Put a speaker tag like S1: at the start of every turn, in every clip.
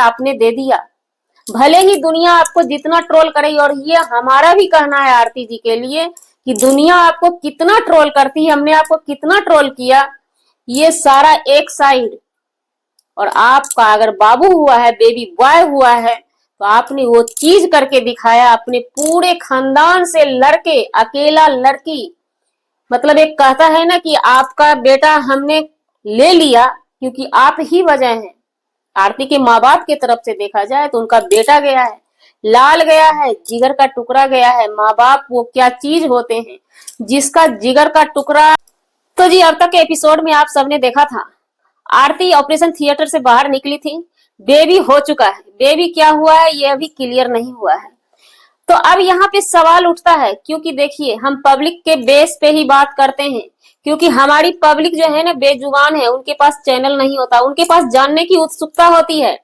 S1: आपने दे दिया। भले ही दुनिया आपको जितना ट्रोल करे, और ये हमारा भी कहना है आरती जी के लिए कि दुनिया आपको कितना ट्रोल करती है, हमने आपको कितना ट्रोल किया, ये सारा एक साइड। और आपका अगर बाबू हुआ है, बेबी बॉय हुआ है, तो आपने वो चीज करके दिखाया, अपने पूरे खानदान से लड़के, अकेला लड़की, मतलब एक कहता है ना कि आपका बेटा हमने ले लिया क्योंकि आप ही वजह हैं। आरती के माँ बाप की तरफ से देखा जाए तो उनका बेटा गया है, लाल गया है, जिगर का टुकड़ा गया है। माँ बाप वो क्या चीज होते हैं जिसका जिगर का टुकड़ा। तो जी अब तक के एपिसोड में आप सबने देखा था, आरती ऑपरेशन थिएटर से बाहर निकली थी, बेबी हो चुका है, बेबी क्या हुआ है ये अभी क्लियर नहीं हुआ है। तो अब यहाँ पे सवाल उठता है, क्योंकि देखिए हम पब्लिक के बेस पे ही बात करते हैं, क्योंकि हमारी पब्लिक जो है ना बेजुबान है, उनके पास चैनल नहीं होता, उनके पास जानने की उत्सुकता होती है,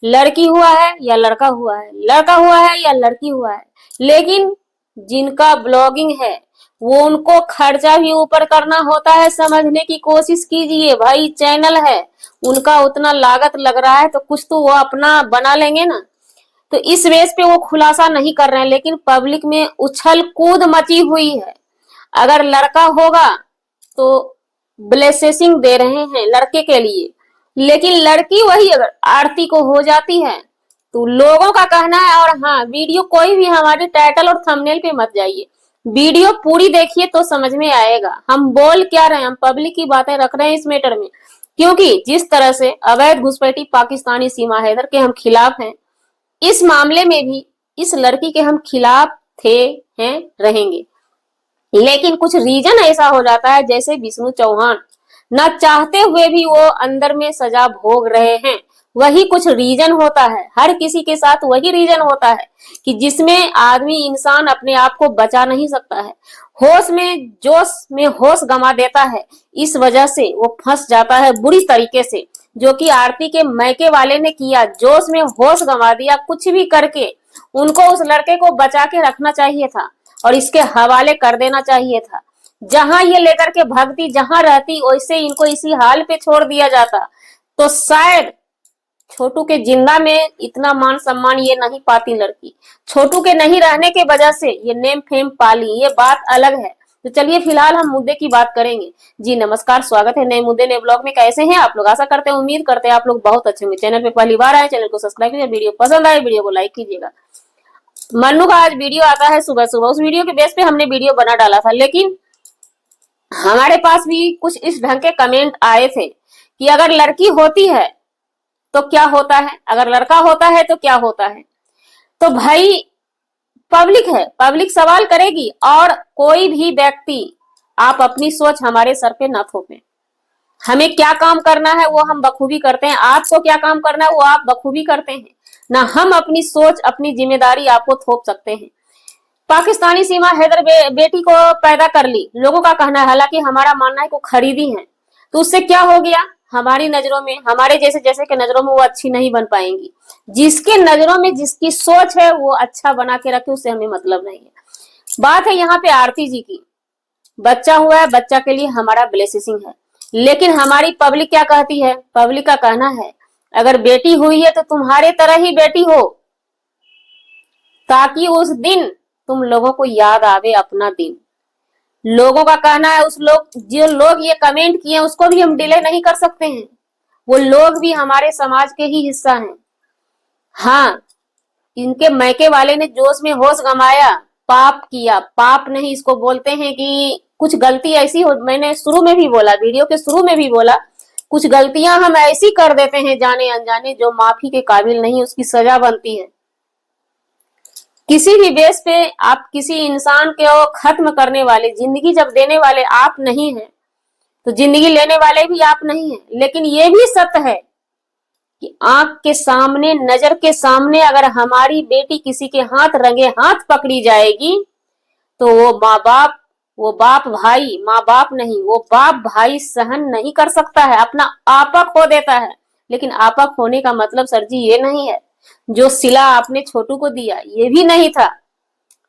S1: लड़की हुआ है या लड़का हुआ है, लड़का हुआ है या लड़की हुआ है। लेकिन जिनका ब्लॉगिंग है वो उनको खर्चा भी ऊपर करना होता है, समझने की कोशिश कीजिए भाई, चैनल है उनका उतना लागत लग रहा है तो कुछ तो वो अपना बना लेंगे ना। तो इस बेस पे वो खुलासा नहीं कर रहे हैं, लेकिन पब्लिक में उछल कूद मची हुई है। अगर लड़का होगा तो ब्लेसिंग दे रहे हैं लड़के के लिए, लेकिन लड़की वही अगर आरती को हो जाती है तो लोगों का कहना है। और हाँ, वीडियो कोई भी हमारे टाइटल और थंबनेल पे मत जाइए, वीडियो पूरी देखिए तो समझ में आएगा हम बोल क्या रहे हैं। हम पब्लिक की बातें रख रहे हैं इस मैटर में, क्योंकि जिस तरह से अवैध घुसपैठी पाकिस्तानी सीमा हैदर के हम खिलाफ हैं, इस मामले में भी इस लड़की के हम खिलाफ थे, हैं, रहेंगे। लेकिन कुछ रीजन ऐसा हो जाता है, जैसे विष्णु चौहान न चाहते हुए भी वो अंदर में सजा भोग रहे हैं। वही कुछ रीजन होता है, हर किसी के साथ वही रीजन होता है कि जिसमें आदमी इंसान अपने आप को बचा नहीं सकता है, होश में जोश में होश गंवा देता है, इस वजह से वो फंस जाता है बुरी तरीके से। जो कि आरती के मैके वाले ने किया, जोश में होश गंवा दिया, कुछ भी करके उनको उस लड़के को बचा के रखना चाहिए था और इसके हवाले कर देना चाहिए था। जहां ये लेकर के भगती, जहां रहती, वैसे इनको इसी हाल पे छोड़ दिया जाता तो शायद छोटू के जिंदा में इतना मान सम्मान ये नहीं पाती लड़की। छोटू के नहीं रहने के वजह से ये नेम फेम पाली, ये बात अलग है। तो चलिए फिलहाल हम मुद्दे की बात करेंगे। जी नमस्कार, स्वागत है नए मुद्दे नए ब्लॉग में। कैसे हैं आप लोग? आशा करते हैं, उम्मीद करते हैं आप लोग बहुत अच्छे होंगे। चैनल पे पहली बार आए, चैनल को सब्सक्राइब कीजिए, वीडियो पसंद आए वीडियो को लाइक कीजिएगा। मन्नू का आज वीडियो आता है सुबह सुबह, उस वीडियो के बेस पे हमने वीडियो बना डाला था, लेकिन हमारे पास भी कुछ इस ढंग के कमेंट आए थे कि अगर लड़की होती है तो क्या होता है, अगर लड़का होता है तो क्या होता है। तो भाई पब्लिक है, पब्लिक सवाल करेगी, और कोई भी व्यक्ति आप अपनी सोच हमारे सर पे न थोपे। हमें क्या काम करना है वो हम बखूबी करते हैं, आपको क्या काम करना है वो आप बखूबी करते हैं ना। हम अपनी सोच अपनी जिम्मेदारी आपको थोप सकते हैं। पाकिस्तानी सीमा हैदर बेटी को पैदा कर ली, लोगों का कहना है, हालांकि हमारा मानना है को खरीदी है, तो उससे क्या हो गया, हमारी नजरों में, हमारे जैसे जैसे के नजरों में वो अच्छी नहीं बन पाएंगी। जिसके नजरों में जिसकी सोच है वो अच्छा बना के रखे, उससे हमें मतलब नहीं है। बात है यहाँ पे आरती जी की, बच्चा हुआ है, बच्चा के लिए हमारा ब्लेसिंग है, लेकिन हमारी पब्लिक क्या कहती है, पब्लिक का कहना है अगर बेटी हुई है तो तुम्हारे तरह ही बेटी हो, ताकि उस दिन तुम लोगों को याद आवे अपना दिन। लोगों का कहना है, उस लोग जो लोग ये कमेंट किए उसको भी हम डिले नहीं कर सकते हैं, वो लोग भी हमारे समाज के ही हिस्सा हैं। हाँ, इनके मैके वाले ने जोश में होश गंवाया, पाप किया, पाप नहीं इसको बोलते हैं कि कुछ गलती ऐसी हो, मैंने शुरू में भी बोला, वीडियो के शुरू में भी बोला, कुछ गलतियां हम ऐसी कर देते हैं जाने अनजाने जो माफी के काबिल नहीं, उसकी सजा बनती है। किसी भी बेस पे आप किसी इंसान को खत्म करने वाले, जिंदगी जब देने वाले आप नहीं हैं तो जिंदगी लेने वाले भी आप नहीं हैं। लेकिन ये भी सत्य है कि आंख के सामने, नजर के सामने अगर हमारी बेटी किसी के हाथ रंगे हाथ पकड़ी जाएगी तो वो माँ बाप, वो बाप भाई, माँ बाप नहीं, वो बाप भाई सहन नहीं कर सकता है, अपना आपा खो देता है। लेकिन आपा खोने का मतलब सर जी ये नहीं है जो सिला आपने छोटू को दिया ये भी नहीं था।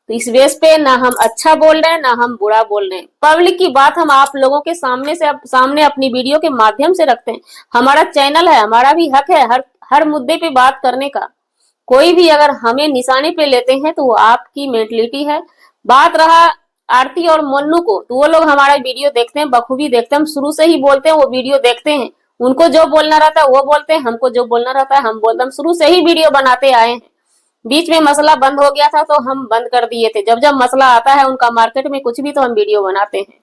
S1: तो इस बेस पे ना हम अच्छा बोल रहे हैं ना हम बुरा बोल रहे हैं, पब्लिक की बात हम आप लोगों के सामने अपनी वीडियो के माध्यम से रखते हैं। हमारा चैनल है, हमारा भी हक है हर मुद्दे पे बात करने का। कोई भी अगर हमें निशाने पे लेते हैं तो वो आपकी मेंटलिटी है। बात रहा आरती और मन्नू को, तो वो लोग हमारा वीडियो देखते हैं, बखूबी देखते हैं, हम शुरू से ही बोलते हैं, वो वीडियो देखते हैं। उनको जो बोलना रहता है वो बोलते हैं, हमको जो बोलना रहता है हम बोलते हैं। हम शुरू से ही वीडियो बनाते आए हैं। बीच में मसला बंद हो गया था तो हम बंद कर दिए थे। जब जब मसला आता है उनका मार्केट में कुछ भी, तो हम वीडियो बनाते हैं।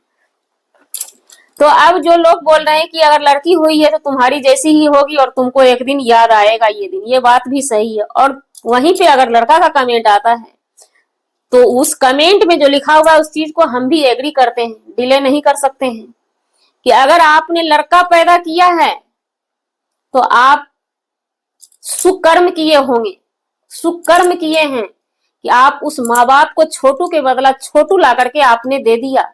S1: तो अब जो लोग बोल रहे हैं कि अगर लड़की हुई है तो तुम्हारी जैसी ही होगी और तुमको एक दिन याद आएगा ये दिन, ये बात भी सही है। और वहीं पे अगर लड़का का कमेंट आता है तो उस कमेंट में जो लिखा हुआ है उस चीज को हम भी एग्री करते हैं, डिले नहीं कर सकते हैं। कि अगर आपने लड़का पैदा किया है तो आप सुकर्म किए होंगे, सुकर्म किए हैं कि आप उस माँ बाप को छोटू के बदला छोटू ला करके आपने दे दिया।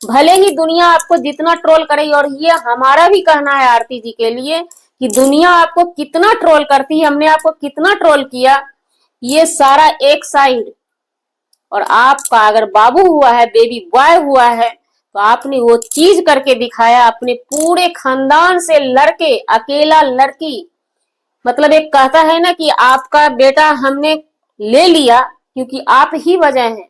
S1: भले ही दुनिया आपको जितना ट्रोल करे, और ये हमारा भी कहना है आरती जी के लिए कि दुनिया आपको कितना ट्रोल करती है, हमने आपको कितना ट्रोल किया, ये सारा एक साइड। और आपका अगर बाबू हुआ है, बेबी बॉय हुआ है, तो आपने वो चीज करके दिखाया। अपने पूरे खानदान से लड़के, अकेला लड़की, मतलब एक कहता है ना कि आपका बेटा हमने ले लिया क्योंकि आप ही वजह हैं।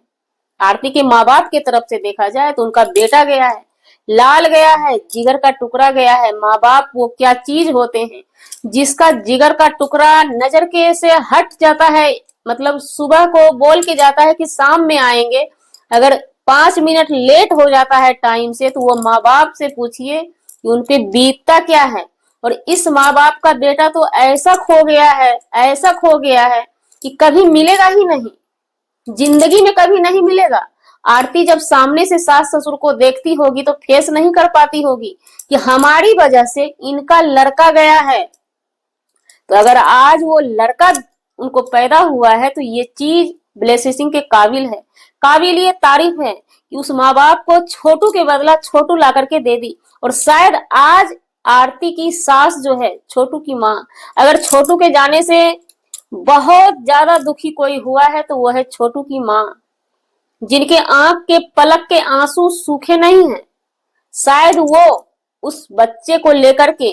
S1: आरती के माँ बाप की तरफ से देखा जाए तो उनका बेटा गया है, लाल गया है, जिगर का टुकड़ा गया है। माँ बाप वो क्या चीज होते हैं, जिसका जिगर का टुकड़ा नजर के से हट जाता है, मतलब सुबह को बोल के जाता है कि शाम में आएंगे, अगर 5 मिनट लेट हो जाता है टाइम से तो वो माँ बाप से पूछिए कि उनपे बीतता क्या है। और इस माँ बाप का बेटा तो ऐसा खो गया है, ऐसा खो गया है कि कभी मिलेगा ही नहीं, जिंदगी में कभी नहीं मिलेगा। आरती जब सामने से सास ससुर को देखती होगी तो फेस नहीं कर पाती होगी कि हमारी वजह से इनका लड़का गया है। तो अगर आज वो लड़का उनको पैदा हुआ है तो ये चीज ब्लेसिंग के काबिल है, काबिल ये तारीफ है कि उस माँ बाप को छोटू के बदला छोटू ला करके दे दी। और शायद आज आरती की सास जो है, छोटू की माँ, अगर छोटू के जाने से बहुत ज्यादा दुखी कोई हुआ है तो वो है छोटू की माँ, जिनके आंख के पलक के आंसू सूखे नहीं हैं। शायद वो उस बच्चे को लेकर के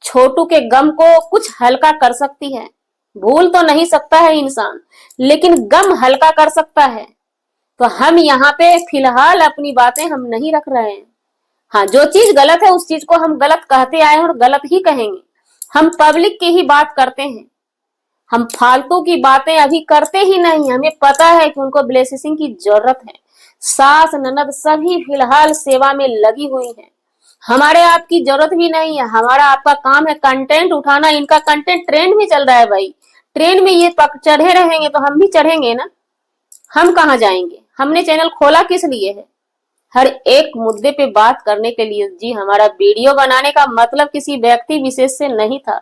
S1: छोटू के गम को कुछ हल्का कर सकती है। भूल तो नहीं सकता है इंसान, लेकिन गम हल्का कर सकता है। तो हम यहाँ पे फिलहाल अपनी बातें हम नहीं रख रहे हैं। हाँ, जो चीज गलत है उस चीज को हम गलत कहते आए हैं और गलत ही कहेंगे। हम पब्लिक की ही बात करते हैं, हम फालतू की बातें अभी करते ही नहीं। हमें पता है कि उनको ब्लेसिंग की जरूरत है। सास ननद सभी फिलहाल सेवा में लगी हुई है, हमारे आपकी जरूरत भी नहीं है। हमारा आपका काम है कंटेंट उठाना। इनका कंटेंट ट्रेंड में चल रहा है भाई, ट्रेंड में ये चढ़े रहेंगे तो हम भी चढ़ेंगे ना। हम कहाँ जाएंगे, हमने चैनल खोला किस लिए है, हर एक मुद्दे पे बात करने के लिए। जी, हमारा वीडियो बनाने का मतलब किसी व्यक्ति विशेष से नहीं था,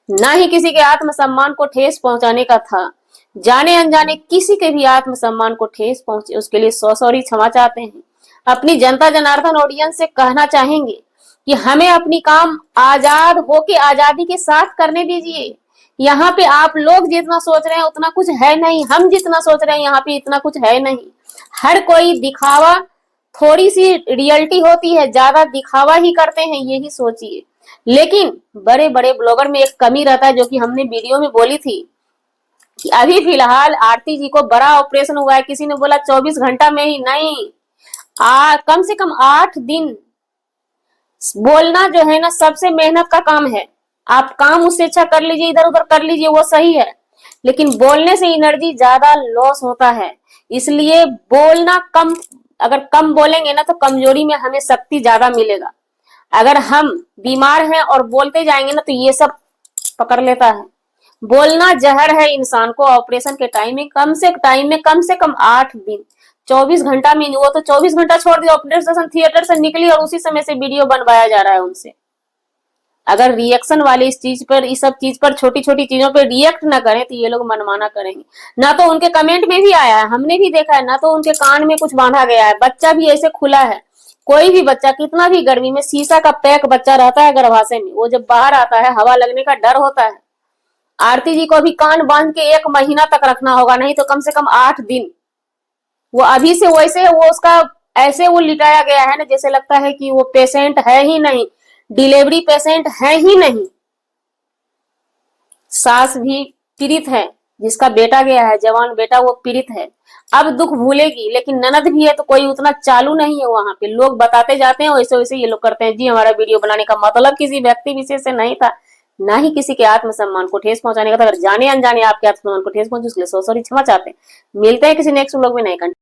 S1: ना ही किसी के आत्मसम्मान को ठेस पहुंचाने का था। जाने अनजाने किसी के भी आत्मसम्मान को ठेस पहुंचे उसके लिए सॉरी क्षमा चाहते हैं। अपनी जनता जनार्दन ऑडियंस से कहना चाहेंगे कि हमें अपनी काम आजाद होके आजादी के साथ करने दीजिए। यहाँ पे आप लोग जितना सोच रहे हैं उतना कुछ है नहीं, हम जितना सोच रहे हैं यहाँ पे इतना कुछ है नहीं। हर कोई दिखावा, थोड़ी सी रियलिटी होती है, ज्यादा दिखावा ही करते हैं, यही सोचिए। लेकिन बड़े बड़े ब्लॉगर में एक कमी रहता है जो कि हमने वीडियो में बोली थी कि अभी फिलहाल आरती जी को बड़ा ऑपरेशन हुआ है। किसी ने बोला 24 घंटा में ही, नहीं, कम से कम 8 दिन। बोलना जो है ना सबसे मेहनत का काम है। आप काम उससे अच्छा कर लीजिए, इधर उधर कर लीजिए, वो सही है, लेकिन बोलने से एनर्जी ज्यादा लॉस होता है। इसलिए बोलना कम, अगर कम बोलेंगे ना तो कमजोरी में हमें शक्ति ज्यादा मिलेगा। अगर हम बीमार हैं और बोलते जाएंगे ना तो ये सब पकड़ लेता है। बोलना जहर है इंसान को। ऑपरेशन के टाइम में कम से कम 8 दिन, 24 घंटा में, वो तो 24 घंटा छोड़ दिया, ऑपरेशन थिएटर से निकली और उसी समय से वीडियो बनवाया जा रहा है उनसे। अगर रिएक्शन वाली इस चीज पर, इस सब चीज पर, छोटी छोटी चीजों पर रिएक्ट ना करें तो ये लोग मनमाना करेंगे। ना तो उनके कमेंट में भी आया है, हमने भी देखा है, ना तो उनके कान में कुछ बांधा गया है। बच्चा भी ऐसे खुला है। कोई भी बच्चा, कितना भी गर्मी में शीशा का पैक बच्चा रहता है गर्भाशय में, वो जब बाहर आता है हवा लगने का डर होता है। आरती जी को अभी कान बांध के 1 महीना तक रखना होगा, नहीं तो कम से कम 8 दिन। वो अभी से वैसे वो उसका ऐसे वो लिटाया गया है ना, जैसे लगता है कि वो पेशेंट है ही नहीं, डिलीवरी पेशेंट है ही नहीं। सास भी पीड़ित है, जिसका बेटा गया है, जवान बेटा, वो पीड़ित है। अब दुख भूलेगी, लेकिन ननद भी है तो कोई उतना चालू नहीं है वहां पे, लोग बताते जाते हैं वैसे वैसे ये लोग करते हैं। जी हमारा वीडियो बनाने का मतलब किसी व्यक्ति विशेष से नहीं था, ना ही किसी के आत्मसम्मान को ठेस पहुंचाने का था। अगर जाने अनजाने आपके आत्मसम्मान को ठेस पहुंचे उसके लिए सॉरी, क्षमा चाहते हैं। मिलते हैं किसी नेक्स्ट व्लॉग में नए कंटेंट।